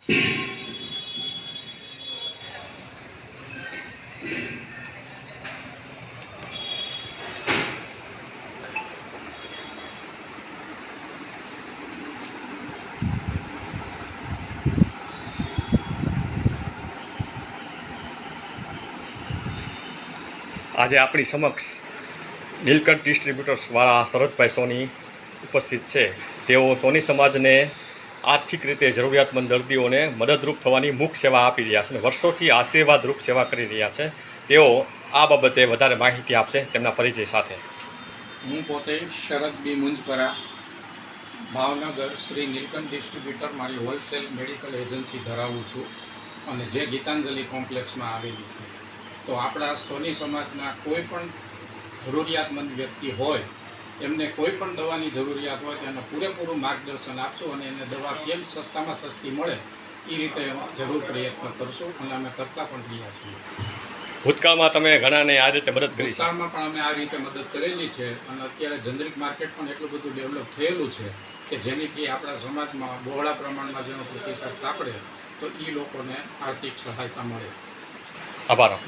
આજે આપણી સમક્ષ નીલકંઠ ડિસ્ટ્રીબ્યુટર્સવાળા શરદભાઈ સોની ઉપસ્થિત છે। તેઓ સોની સમાજને આર્થિક રીતે જરૂરિયાતમંદ દર્દીઓને મદદરૂપ થવાની મુખ્ય સેવા આપી રહ્યા છે અને વર્ષોથી આશીર્વાદરૂપ સેવા કરી રહ્યા છે। તેઓ આ બાબતે વધારે માહિતી આપશે તેમના પરિચય સાથે। હું પોતે શરદ બી મુંજપરા, ભાવનગર શ્રી નીલકંઠ ડિસ્ટ્રીબ્યુટર મારી હોલસેલ મેડિકલ એજન્સી ધરાવું છું અને જે ગીતાંજલિ કોમ્પ્લેક્સમાં આવેલી છે। તો આપણા સોની સમાજના કોઈ પણ જરૂરિયાતમંદ વ્યક્તિ હોય, એમને કોઈ પણ દવાની જરૂરિયાત હોય તો એને પૂરેપૂરું માર્ગદર્શન આપશું અને એને દવા કેમ સસ્તામાં સસ્તી મળે એ રીતે જરૂર પ્રયત્ન કરશું અને અમે કરતા પણ રહ્યા છીએ। ભૂતકાળમાં તમે ઘણાને આ રીતે મદદ કરી છે? ભૂતકાળમાં પણ અમે આ રીતે મદદ કરેલી છે અને અત્યારે જનરિક માર્કેટ પણ એટલું બધું ડેવલપ થયેલું છે કે જેનીથી આપણા સમાજમાં બહોળા પ્રમાણમાં જેનો પ્રતિસાદ સાંપડે તો એ લોકોને આર્થિક સહાયતા મળે। આભાર.